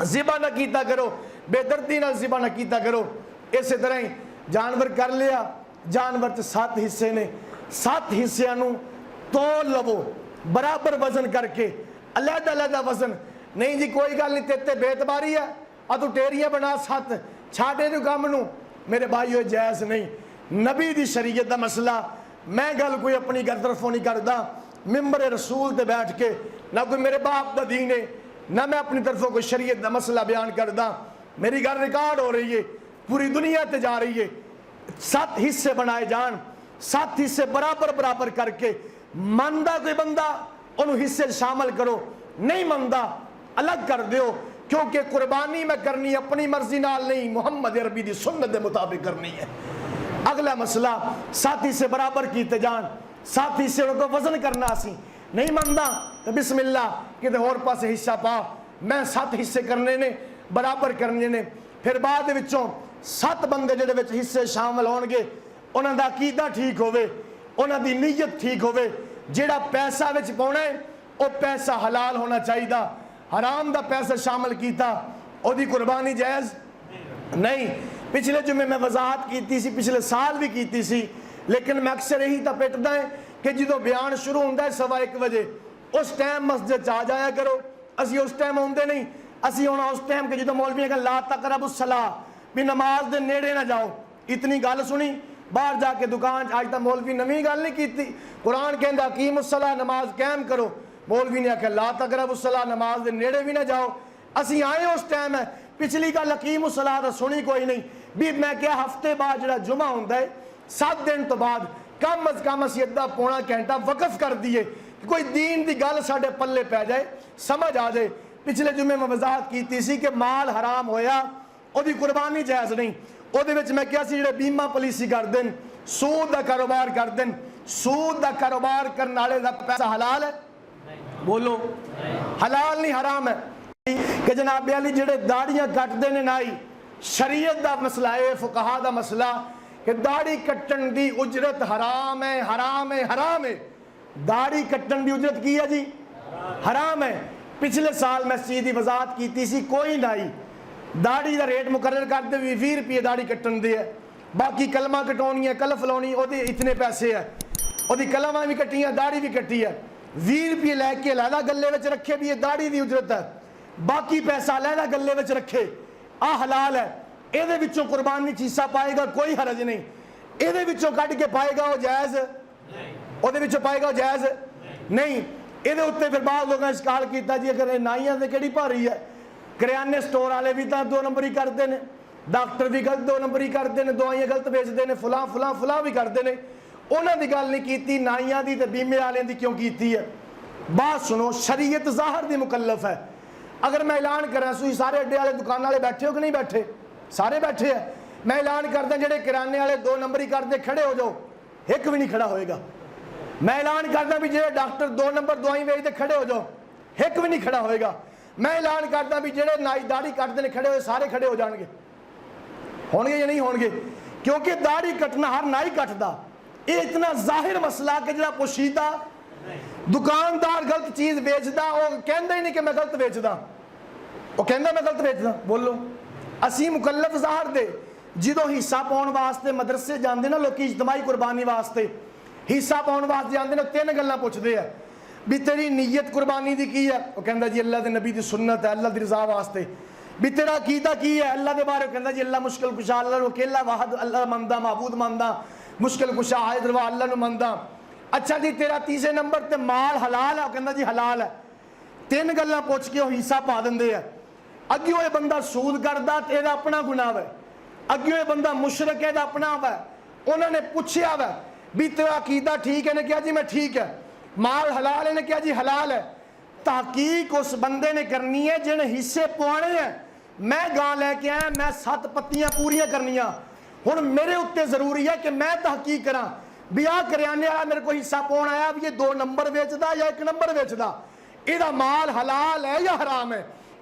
Speaker 1: ज़िबा न किया करो, बेदर्दी नाल ज़िबा न किया करो। इस तरह ही जानवर कर लिया। जानवर च 7 हिस्से ने, 7 हिस्सियां नूं तोल लवो बराबर वजन करके, अलग-अलग वजन नहीं जी कोई गल नहीं तेते बेतबारी है आ तू टेरियां बना 7 छाड़े तू काम नूं। मेरे भाईओ जायज़ नहीं। नबी दी शरीयत दा मसला मैं गल कोई अपनी घर तरफों नहीं करता, मिंबर रसूल ते बैठ के ना कोई मेरे बाप दा दीन है ना मैं अपनी तरफों कोई शरीयत दा मसला बयान करदा। मेरी गल रिकॉर्ड हो रही है, पूरी दुनिया ते जा रही है। 7 हिस्से बनाए जान, 7 हिस्से बराबर बराबर करके, मनदा कोई बंदा उन्होंने हिस्से शामिल करो, नहीं मनदा अलग कर दो। क्योंकि कुर्बानी मैं करनी अपनी मर्जी नाल नहीं, मुहम्मद अरबी दी सुन्नत के मुताबिक करनी है। अगला मसला 7 हिस्से बराबर किए जान, 7 हिस्से को वजन करना असी नहीं मनदा तो बिस्मिल्लाह किते होर पासे हिस्सा पा। मैं 7 हिस्से करने ने बराबर करने ने। फिर बाद विचों 7 बंदे जिहदे विच हिस्से शामिल होणगे उन्हां दा अकीदा ठीक होवे, उन्हां दी नीयत ठीक होवे। जिहड़ा पैसा विच पाउणा है वो पैसा हलाल होना चाहिए। हराम दा पैसा शामिल किया ओदी कुर्बानी जायज़ नहीं। पिछले जुमे मैं वजाहत की सी, पिछले साल भी की सी, लेकिन मैं अक्सर यही तो पिटदा है कि जो बयान शुरू होंदा है 1:15 बजे उस टाइम मस्जिद आ जाया करो। असी उस टाइम आउंदे नहीं, असी होना उस टाइम के जो मौलवी कह ला तकरबुस सलाह भी नमाज दे नेड़े ना जाओ। इतनी गल सुनी बाहर जाके दुकान अज तक मौलवी नवी गल नहीं की। कुरान कहता कीमुस सलाह नमाज कायम करो, मौलवी ने आख्या ला तकरबुस सलाह नमाज दे नेड़े भी ना जाओ। असी आए उस टाइम है, पिछली गल अकीमुस सलाह दा सुनी कोई नहीं भी। मैं क्या हफ्ते बाद जो जुमा होंदा है 7 दिन तो बाद कम अज कम असी अद्धा पौना घंटा वकफ कर दिए कि कोई दीन की गल साडे पल्ले पै जाए, समझ आ जाए। पिछले जुमे मैं वजाहत की सी कि माल हराम होया ओदी कुर्बानी जायज़ नहीं। ਉਹਦੇ ਵਿੱਚ मैं क्या ਜਿਹੜੇ बीमा पॉलिसी करते हैं, सूद का कारोबार करते हैं, सूद का कारोबार करने वाले का पैसा हलाल है? बोलो हलाल नहीं हराम है। कि जनाब अली ਜਿਹੜੇ दाड़ियां ਕੱਟਦੇ ने नाई शरीयत का मसला है, फुकहा का मसला कि दाड़ी कट्टन की उजरत हराम है, हराम है, हराम है। दाड़ी कट्टन की उजरत की है जी हराम है। पिछले साल मैं इस चीज़ की वजाहत की सी, कोई नाई दाड़ी का रेट मुकर्रर करते भी 20 रुपये दाड़ी कट्टन दे है, बाकी कलमा कटानी है, कलफ लानी वो इतने पैसे है, वो कलमा भी कट्टियाँ दाड़ी भी कट्टी है। 20 रुपये लैके लैला गले में रखे भी ये दाड़ी की उजरत है, बाकी पैसा लैला गले में रखे आ हलाल है। ये विचों कुर्बानी चीसा पाएगा कोई हरज नहीं, ये विचों कट के पाएगा वो जायज़, वो पाएगा वो जायज़ नहीं। ये उत्ते फिर बाद लोगों ने सवाल किया जी अगर नाइयां से किहड़ी भारी है, करियाने स्टोर वाले भी तो 2 नंबरी करते हैं, डॉक्टर भी गलत 2 नंबरी करते हैं, दवाइयां गलत बेचते हैं, फुला फुला फुला भी करते हैं। उन्होंने गल नहीं की नाइयां की तो बीमे वाले की क्यों की है। बात सुनो, शरीयत ज़ाहिर दी मुकल्लफ है। अगर मैं ऐलान करा तुसीं सारे अड्डे वाले दुकान वाले बैठे हो कि नहीं बैठे, सारे बैठे हैं। मैं ऐलान करदा जेडे किराने वाले 2 नंबरी करते खड़े हो जाओ, एक भी नहीं खड़ा होएगा। मैं ऐलान करदा भी जेडे डॉक्टर 2 नंबर दवाई बेचते खड़े हो जाओ, एक भी नहीं खड़ा होएगा। मैं ऐलान करदा भी जेडे नाई दाढ़ी कटते खड़े हुए सारे खड़े हो जाएंगे, होंगे या नहीं होंगे, क्योंकि दाढ़ी कटना हर नाई कटदा। ये इतना जाहिर मसला कि जो पोशीदा दुकानदार गलत चीज़ बेचता वो कहता ही नहीं कि मैं गलत बेचदा, वो कहता मैं गलत बेचदा। बोलो ਅਸੀਂ ਮੁਕੱਲਫ ਜ਼ਾਹਰ ਦੇ ਜਦੋਂ ਹਿੱਸਾ ਪਾਉਣ ਵਾਸਤੇ ਮਦਰਸੇ ਜਾਂਦੇ ਨਾ ਲੋਕੀ ਇਜਤਮਾਈ ਕੁਰਬਾਨੀ ਵਾਸਤੇ ਹਿੱਸਾ ਪਾਉਣ ਵਾਸਤੇ ਜਾਂਦੇ ਨੇ, ਤਿੰਨ ਗੱਲਾਂ ਪੁੱਛਦੇ ਆ ਵੀ ਤੇਰੀ ਨੀयत ਕੁਰਬਾਨੀ ਦੀ ਕੀ ਹੈ? ਉਹ ਕਹਿੰਦਾ ਜੀ ਅੱਲਾ ਦੇ ਨਬੀ ਦੀ ਸੁन्नत है, अल्लाह ਦੀ रज़ा वास्ते। भी तेरा अकीदा की है? अल्लाह के बारे कहता जी अल्लाह मुश्किल कुशा, अल्लाह अकेला वाहद अल्लाह मनदा महबूद मनदा, मुश्किल कुशा हाजिर वा अल्लाह नु मनदा। अच्छा जी तेरा तीसरे नंबर ते माल हलाल है? कहता जी हलाल है। तीन गल्लां पुछ के हिस्सा पा देंदे है। अगे ये बंदा सूद करदा ते इहदा अपना गुनाह है, अगे ये बंदा मुशरक है इहदा अपना है। उन्होंने पूछया वा भी तेरा अकीदा ठीक है? ने कहा जी मैं ठीक है। माल हलाल है? ने कहा जी हलाल है। तहकीक उस बंदे ने करनी है जिन्हें हिस्से पवाने हैं। मैं गां लैके आया, मैं 7 पत्तियां पूरियां करनियां, हुण मेरे उत्ते जरूरी है कि मैं तहकीक करा भी आ करियाने वाला मेरे को हिस्सा पाउण आया भी ये 2 नंबर बेचदा या 1 नंबर बेचदा, इहदा माल हलाल है या हराम है,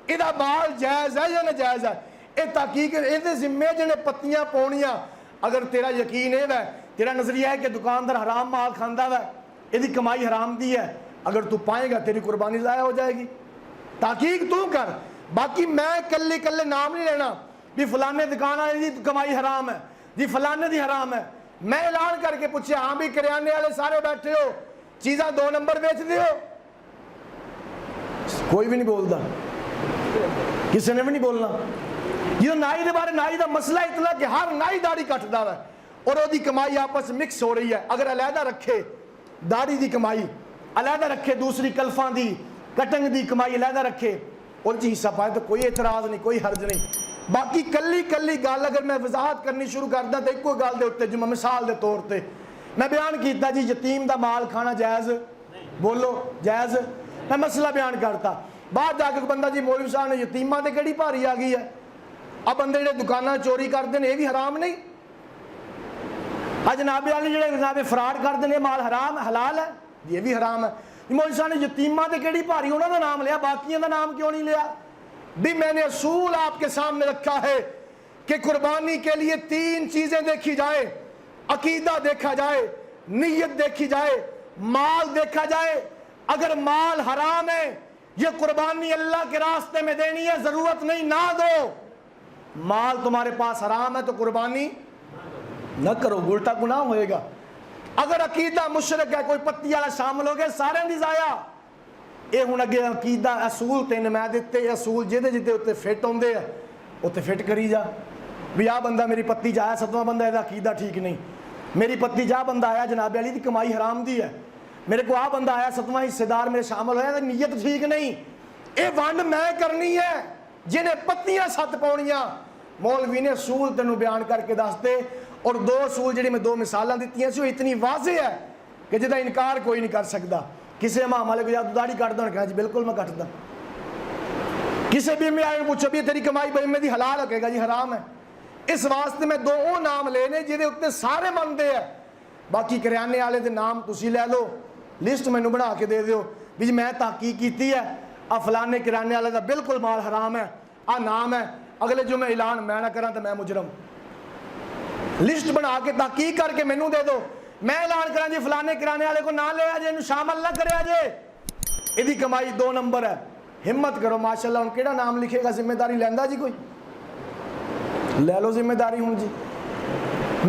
Speaker 1: इहदा माल जायज़ है या नाजायज़ है। ये तहकीक इहदे जिम्मे जिन्हें पत्तियां पाउणियां। अगर तेरा यकीन है तेरा नजरिया है कि दुकानदार हराम माल खांदा है, इहदी कमाई हराम दी है, अगर तू पाएगा तेरी कुर्बानी ज़ाया हो जाएगी। तहकीक तू कर, बाकी मैं कल्ले कल्ले नाम नहीं लेना भी फलाने दुकान वाले की कमाई हराम है जी, फलाने दी हराम है। मैं ऐलान करके पूछे हाँ भी करियाने वाले सारे बैठे हो, चीज़ा 2 नंबर बेचते हो? कोई भी नहीं बोलता, किसी ने भी नहीं बोलना। जो नाई के बारे नाई का मसला इतना कि हर नाई दाढ़ी कटदा है और वो कमाई आपस मिक्स हो रही है। अगर अलहदा रखे दाढ़ी की कमाई, अलहदा रखे दूसरी कल्फा की कटंग की कमाई अलहदा रखे, और हिस्सा पाए तो कोई एतराज़ नहीं, कोई हर्ज नहीं। बाकी कल्ली कल्ली गल अगर मैं वजाहत करनी शुरू करदा तो एको गल दे उत्ते जिवें मिसाल के तौर पर मैं बयान किया जी यतीम का माल खाना जायज़, बोलो जायज़। मैं मसला बयान करता, बाद जाके बंदा जी मौलवी साहब ने यतीमां ते किहड़ी भारी आ गई है, अब बंदे जिहड़े दुकानां चोरी करते हैं ये भी हराम नहीं? जनाबे वाले जिहड़े जनाबे फराड करते हैं माल हराम हलाल है, ये भी हराम है। मौलवी साहब ने यतीमां ते किहड़ी भारी उन्होंने नाम लिया, बाकियों का नाम क्यों नहीं लिया? भी मैंने असूल आपके सामने रखा है कि कुर्बानी के लिए 3 चीजें देखी जाए, अकीदा देखा जाए, नीयत देखी जाए, माल देखा जाए। अगर माल हराम है, ये कुर्बानी अल्लाह के रास्ते में देनी है, जरूरत नहीं ना दो। माल तुम्हारे पास हराम है तो कुर्बानी न करो, उल्टा गुनाह होएगा। अगर अकीदा मुशरक है, कोई पत्ती वाला शामिल हो गया, सारे दी जाया। ये हुण अगे अकीदा असूल 3 मैं दिते, असूल जिहदे जिहदे उत्ते फिट होंदे आ उत्ते फिट करी जा भी आ बंदा मेरी पत्ती जाया, 7वां बंदा इहदा अकीदा ठीक नहीं, मेरी पत्ती जा बंदा आया जनाबे वाली दी कमाई हराम दी है, मेरे को आ बंदा आया 7वां हिस्सेदार मेरे शामिल होया तो नीयत ठीक नहीं। ये वंड मैं करनी है, जिन्हें पत्तियां 7 पाउणियां। मौलवी ने असूल तेनों बयान करके दसते, और 2 असूल जिहड़ी मैं 2 मिसालां दित्तियां सी इतनी वाज़े है कि जिहदा इनकार कोई नहीं कर सकता। किसी इमाम वाले को याद दाढ़ी कट दो, कहा जी बिल्कुल मैं कटदा। किसी भी मैं आए पूछो भी तेरी कमाई बई में दी हलाल है, कहेगा जी हराम है। इस वास्ते मैं 2 नाम लेने जिहदे उत्ते सारे मनदे है। बाकी करियाने वाले दे नाम तुसी लै लो, लिस्ट मैनू बना के दे दिओ भी जी मैं तहकीक कीती है, आ फलाने किराने वाले का बिल्कुल माल हराम है, आ नाम है। अगले जो मैं ऐलान मैं ना करा तो मैं मुजरम। लिस्ट बना के तहकीक करके मैनू दे दो, मैं ऐलान करा जी फलाने किराने वाले को ना लिया जे, शामिल ना करे जे, इहदी कमाई 2 नंबर है। हिम्मत करो माशाअल्लाह, हुण किहड़ा नाम लिखेगा? जिम्मेदारी लैंदा जी कोई? लै लो जिम्मेदारी हुण जी।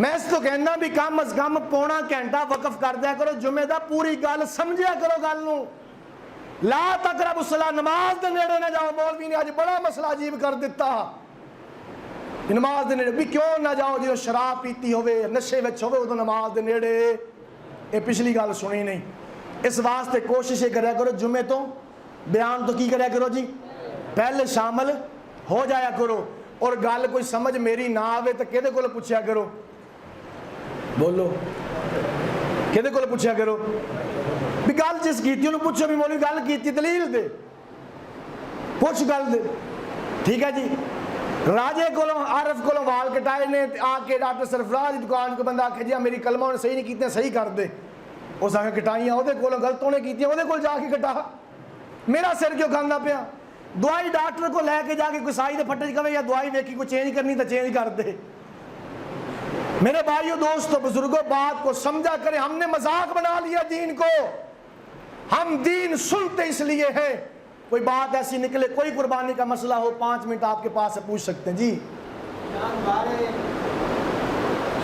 Speaker 1: मैं इस तो कहना भी कम अज कम पौना घंटा वकफ कर दिया करो, जुमे दा पूरी गल समझिया करो गल नूं। ला तकरबु सला, नमाज दे नेड़े ना जाओ। मौलवी ने अज बड़ा मसला अजीब कर दिता, नमाज दे नेड़े भी क्यों ना जाओ? जो शराब पीती होवे, नशे विच होवे, उदों नमाज दे नेड़े। ये पिछली गल सुनी नहीं। इस वास्ते कोशिश करा करो जुमे तो बयान तो की करा करो जी, पहले शामिल हो जाया करो। और गल कोई समझ मेरी ना आवे तो किहदे कोल पुछया करो? बोलो किहदे कोल पुछया करो? भी गल जिस कीती उन्होंने पूछो भी मौलवी गल कीती, दलील दे, पुछ गल दे। ठीक है जी। राजे कोलों आरफ कोलों वाल कटाए ने, आके डॉक्टर सरफराज की दुकान को बंदा आखे जी मेरी कलमा उन्हें सही नहीं कीते, सही कर दे। उस आके कटाइयां उहदे कोलों, गलत उन्हें कीतियां उहदे कोल जाके कटा। मेरा सिर क्यों खांदा पिया? दवाई डॉक्टर को लैके जाके कोई साई दे फट्टे च कवे या दवाई वेखी कोई चेंज करनी तो चेंज कर दे। मेरे भाइयों दोस्तों बुजुर्गों, बात को समझा करें। हमने मजाक बना लिया दीन को। हम दीन सुनते इसलिए हैं, कोई बात ऐसी निकले, कोई कुर्बानी का मसला हो, 5 मिनट आपके पास से पूछ सकते हैं जी
Speaker 2: हमारे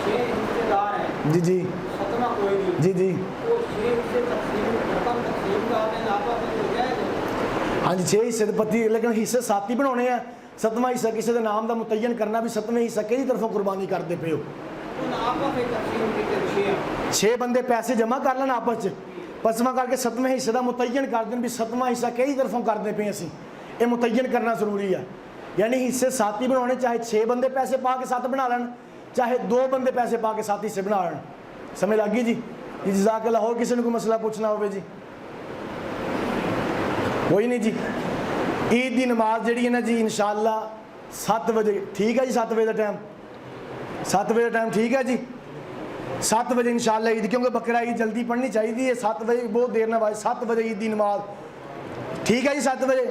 Speaker 2: 6 रिश्तेदार हैं,
Speaker 1: जी जी
Speaker 2: सतमा कोई नहीं,
Speaker 1: जी जी
Speaker 2: तो 6 हिस्से तकसीम का आपने आपस में हो जाएगा।
Speaker 1: हाँ जी 6 हिस्से ਦੇ ਪਤੀ ਲੇਕਿਨ ਹਿੱਸੇ 7 ਹੀ ਬਣਾਉਣੇ ਆ। 7ਵਾਂ ਹਿੱਸਾ ਕਿਸੇ ਦੇ ਨਾਮ ਦਾ ਮੁਤੱਯਨ ਕਰਨਾ ਵੀ 7ਵੇਂ ਹਿੱਸਾ ਕਿਹਦੀ ਤਰਫੋਂ ਕੁਰਬਾਨੀ ਕਰਦੇ ਪਏ ਹੋ।
Speaker 2: उन आपस में तकसीम की तरशीह
Speaker 1: 6 ਬੰਦੇ ਪੈਸੇ ਜਮ੍ਹਾਂ ਕਰ ਲੈਣ ਆਪਸ 'ਚ, ਪਸਮਾ ਕਰਕੇ 7ਵੇਂ ਹਿੱਸੇ ਦਾ ਮੁਤੱਯਨ ਕਰ ਦੇਣ ਵੀ 7ਵਾਂ ਹਿੱਸਾ ਕਿਹਦੀ ਤਰਫੋਂ ਕਰਦੇ ਪਏ ਅਸੀਂ। ਇਹ ਮੁਤੱਯਨ ਕਰਨਾ ਜ਼ਰੂਰੀ ਆ। यानी हिस्से 7 ही बनाने, चाहे 6 बंदे पैसे पा के 7 बना लें, चाहे 2 बंदे पैसे पा के 7 हिस्से बना लें। समझ लग गई जी? जज़ाकल्लाह। और किसी ने कोई मसला पूछना हो जी? कोई नहीं जी। ईद की नमाज जी है ना जी इंशाअल्लाह 7 बजे, ठीक है जी। 7 बजे का टाइम, 7 बजे का टाइम ठीक है जी। 7 बजे इंशाअल्लाह ईद, क्योंकि बकरा ईद जल्दी पढ़नी चाहिए। 7 बजे बहुत देर ना बाज, 7 बजे ईद की नमाज ठीक है जी। 7 बजे